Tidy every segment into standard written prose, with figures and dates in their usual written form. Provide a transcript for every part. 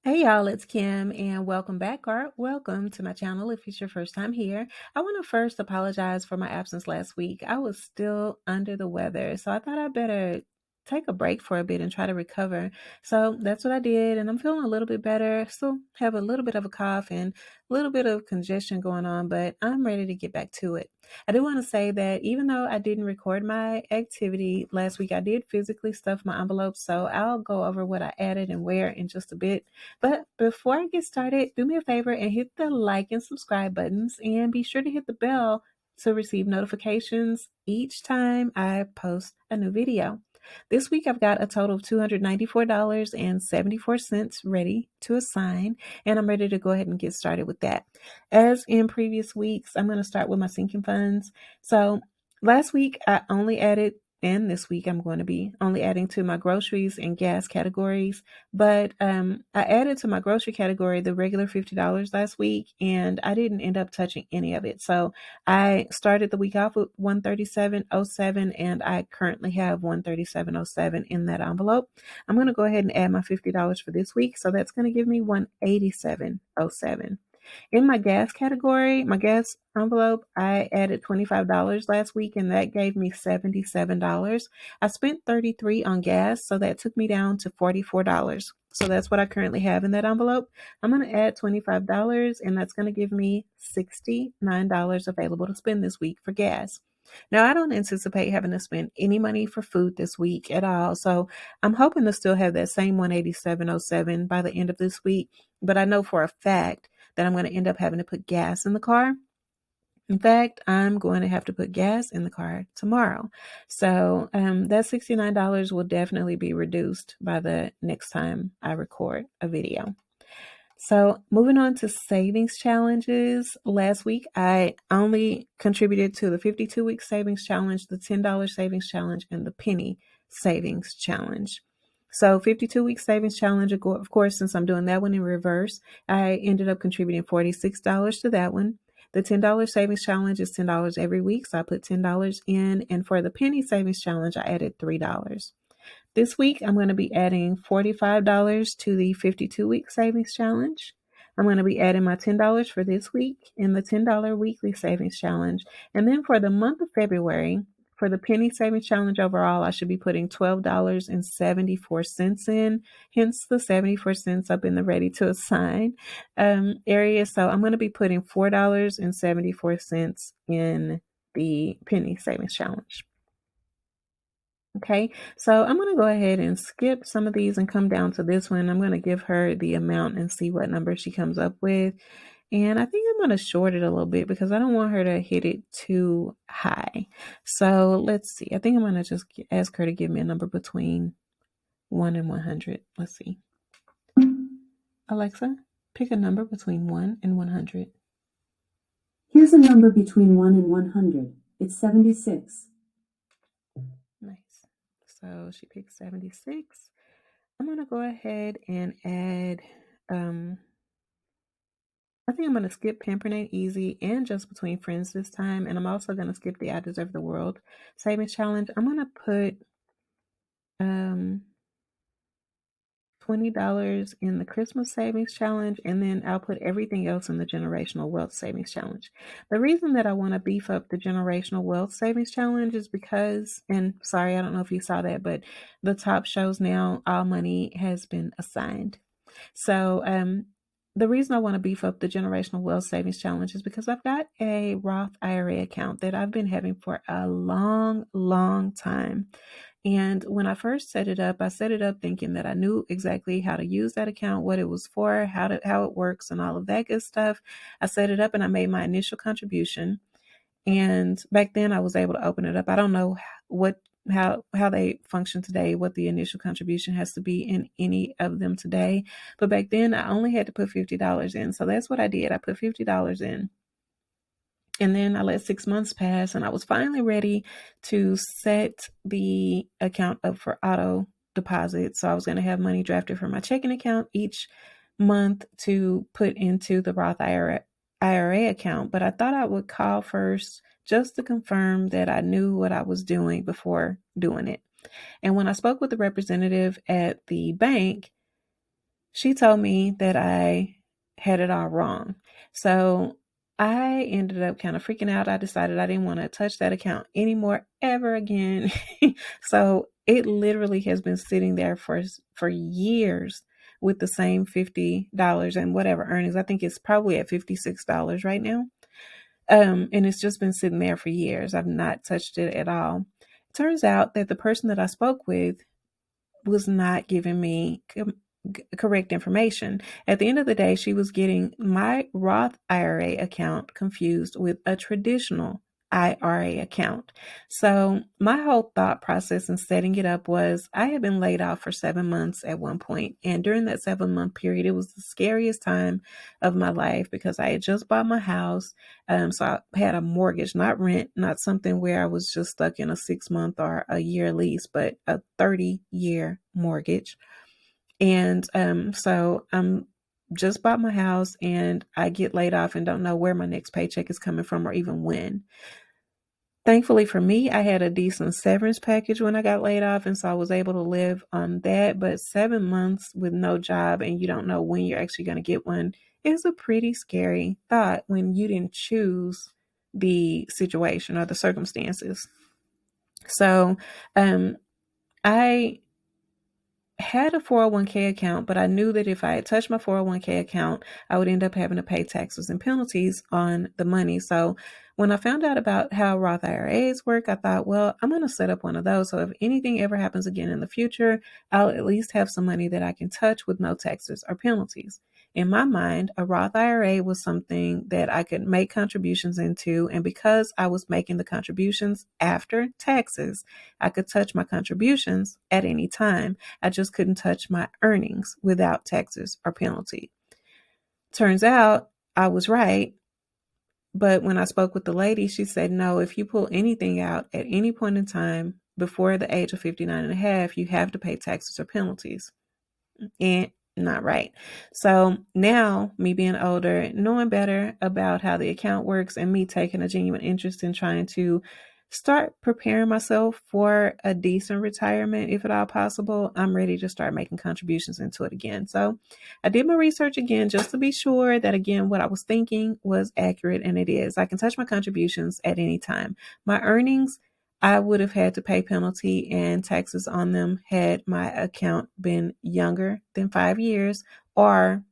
Hey y'all, it's Kim and welcome back or welcome to my channel if it's your first time here. I want to first apologize for my absence last week. I was still under the weather, so I thought I'd better take a break for a bit and try to recover. So that's what I did, and I'm feeling a little bit better. Still have a little bit of a cough and a little bit of congestion going on, but I'm ready to get back to it. I do want to say that even though I didn't record my activity last week, I did physically stuff my envelopes, so I'll go over what I added and where in just a bit. But before I get started, do me a favor and hit the like and subscribe buttons and be sure to hit the bell to receive notifications each time I post a new video. This week I've got a total of $294.74 ready to assign, and I'm ready to go ahead and get started with that. As in previous weeks, I'm going to start with my sinking funds. So last week I only added, and this week I'm going to be only adding to my groceries and gas categories. But I added to my grocery category the regular $50 last week, and I didn't end up touching any of it. So I started the week off with $137.07, and I currently have $137.07 in that envelope. I'm going to go ahead and add my $50 for this week. So that's going to give me $187.07. In my gas category, my gas envelope, I added $25 last week and that gave me $77. I spent $33 on gas, so that took me down to $44. So that's what I currently have in that envelope. I'm going to add $25 and that's going to give me $69 available to spend this week for gas. Now, I don't anticipate having to spend any money for food this week at all. So I'm hoping to still have that same $187.07 by the end of this week. But I know for a fact that I'm going to end up having to put gas in the car. In fact, I'm going to have to put gas in the car tomorrow. So that $69 will definitely be reduced by the next time I record a video. So moving on to savings challenges. Last week, I only contributed to the 52-week savings challenge, the $10 savings challenge, and the penny savings challenge. So 52-week savings challenge, of course, since I'm doing that one in reverse, I ended up contributing $46 to that one. The $10 savings challenge is $10 every week, so I put $10 in. And for the penny savings challenge, I added $3. This week, I'm going to be adding $45 to the 52-week savings challenge. I'm going to be adding my $10 for this week in the $10 weekly savings challenge. And then for the month of February, for the penny savings challenge overall, I should be putting $12.74 in, hence the 74 cents up in the ready to assign area. So I'm going to be putting $4.74 in the penny savings challenge. Okay, so I'm going to go ahead and skip some of these and come down to this one. I'm going to give her the amount and see what number she comes up with. And I think I'm going to short it a little bit because I don't want her to hit it too high. So let's see. I think I'm going to just ask her to give me a number between 1 and 100. Let's see. Alexa, pick a number between 1 and 100. Here's a number between 1 and 100. It's 76. Nice. So she picked 76. I'm going to go ahead and add, I think I'm going to skip Pampernate Easy and Just Between Friends this time. And I'm also going to skip the I Deserve the World Savings Challenge. I'm going to put $20 in the Christmas Savings Challenge, and then I'll put everything else in the Generational Wealth Savings Challenge. The reason that I want to beef up the Generational Wealth Savings Challenge is because, and sorry, I don't know if you saw that, but the top shows now all money has been assigned. So the reason I want to beef up the Generational Wealth Savings Challenge is because I've got a Roth IRA account that I've been having for a long, long time. And when I first set it up, I set it up thinking that I knew exactly how to use that account, what it was for, how it works, and all of that good stuff. I set it up and I made my initial contribution. And back then I was able to open it up. I don't know how they function today, what the initial contribution has to be in any of them today. But back then I only had to put $50 in. So that's what I did. I put $50 in. And then I let 6 months pass and I was finally ready to set the account up for auto deposit. So I was going to have money drafted from my checking account each month to put into the Roth IRA account. But I thought I would call first just to confirm that I knew what I was doing before doing it. And when I spoke with the representative at the bank, she told me that I had it all wrong. So I ended up kind of freaking out. I decided I didn't want to touch that account anymore ever again. So it literally has been sitting there for years with the same $50 and whatever earnings. I think it's probably at $56 right now. And it's just been sitting there for years. I've not touched it at all. It turns out that the person that I spoke with was not giving me correct information. At the end of the day, she was getting my Roth IRA account confused with a traditional IRA account. So my whole thought process in setting it up was I had been laid off for 7 months at one point, and during that 7 month period, it was the scariest time of my life because I had just bought my house. So I had a mortgage, not rent, not something where I was just stuck in a 6 month or a year lease, but a 30-year mortgage. And so I'm just bought my house and I get laid off and don't know where my next paycheck is coming from or even when. Thankfully for me, I had a decent severance package when I got laid off, and so I was able to live on that. But 7 months with no job and you don't know when you're actually going to get one is a pretty scary thought when you didn't choose the situation or the circumstances. So I had a 401k account, but I knew that if I had touched my 401k account, I would end up having to pay taxes and penalties on the money. So when I found out about how Roth IRAs work, I thought, well, I'm going to set up one of those. So if anything ever happens again in the future, I'll at least have some money that I can touch with no taxes or penalties. In my mind, a Roth IRA was something that I could make contributions into. And because I was making the contributions after taxes, I could touch my contributions at any time. I just couldn't touch my earnings without taxes or penalty. Turns out I was right. But when I spoke with the lady, she said, no, if you pull anything out at any point in time before the age of 59 and a half, you have to pay taxes or penalties. And not right. So now, me being older, knowing better about how the account works, and me taking a genuine interest in trying to start preparing myself for a decent retirement, if at all possible, I'm ready to start making contributions into it again. So I did my research again just to be sure that, again, what I was thinking was accurate, and it is. I can touch my contributions at any time. My earnings, I would have had to pay penalty and taxes on them had my account been younger than 5 years, and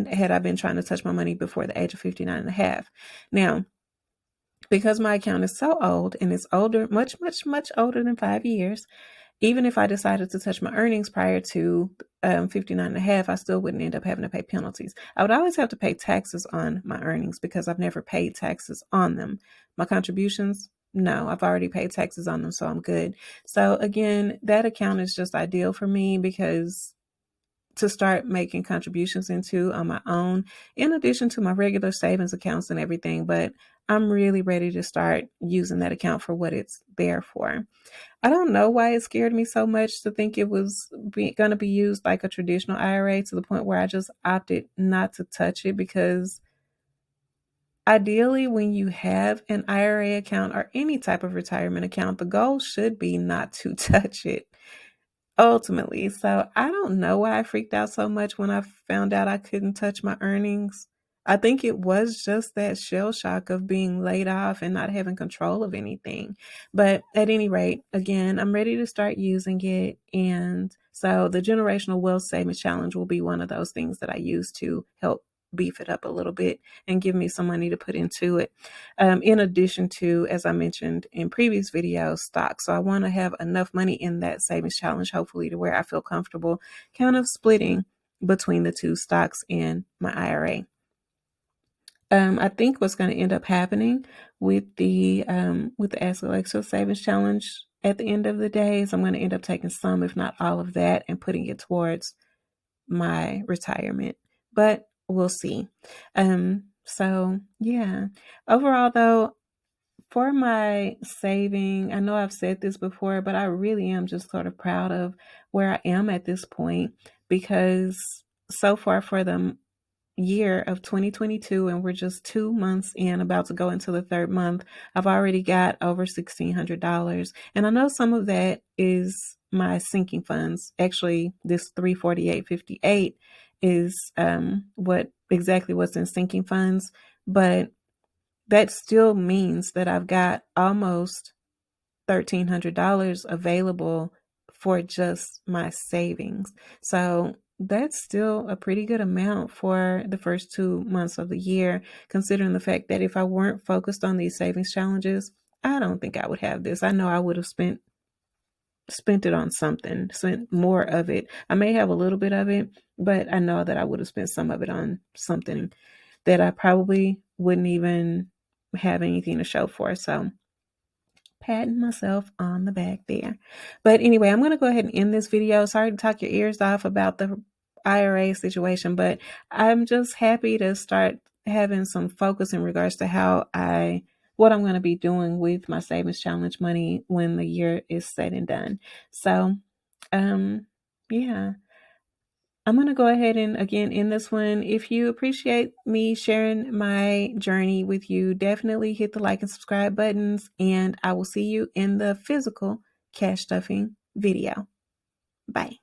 had I been trying to touch my money before the age of 59 and a half. Now, because my account is so old, and it's older, much, much, much older than 5 years, even if I decided to touch my earnings prior to 59 and a half, I still wouldn't end up having to pay penalties. I would always have to pay taxes on my earnings because I've never paid taxes on them. My contributions, no, I've already paid taxes on them, so I'm good. So again, that account is just ideal for me because to start making contributions into on my own, in addition to my regular savings accounts and everything. But I'm really ready to start using that account for what it's there for. I don't know why it scared me so much to think it was going to be used like a traditional IRA, to the point where I just opted not to touch it, because ideally, when you have an IRA account or any type of retirement account, the goal should be not to touch it ultimately. So I don't know why I freaked out so much when I found out I couldn't touch my earnings. I think it was just that shell shock of being laid off and not having control of anything. But at any rate, again, I'm ready to start using it. And so the generational wealth savings challenge will be one of those things that I use to help beef it up a little bit and give me some money to put into it. In addition to, as I mentioned in previous videos, stocks. So I want to have enough money in that savings challenge, hopefully, to where I feel comfortable kind of splitting between the two, stocks and my IRA. I think what's going to end up happening with the Ask Alexa Savings Challenge at the end of the day is I'm going to end up taking some, if not all of that, and putting it towards my retirement. But we'll see. So yeah. Overall, though, for my saving, I know I've said this before, but I really am just sort of proud of where I am at this point, because so far for the year of 2022, and we're just 2 months in, about to go into the third month, I've already got over $1,600. And I know some of that is my sinking funds. Actually, this 348.58 is what's in sinking funds, but that still means that I've got almost $1,300 available for just my savings. So that's still a pretty good amount for the first 2 months of the year, considering the fact that if I weren't focused on these savings challenges, I don't think I would have this. I know I would have spent it on something, spent more of it. I may have a little bit of it, but I know that I would have spent some of it on something that I probably wouldn't even have anything to show for. So patting myself on the back there. But anyway, I'm going to go ahead and end this video. Sorry to talk your ears off about the IRA situation, but I'm just happy to start having some focus in regards to what I'm going to be doing with my savings challenge money when the year is said and done. So, yeah. I'm going to go ahead and again end this one. If you appreciate me sharing my journey with you, definitely hit the like and subscribe buttons, and I will see you in the physical cash stuffing video. Bye.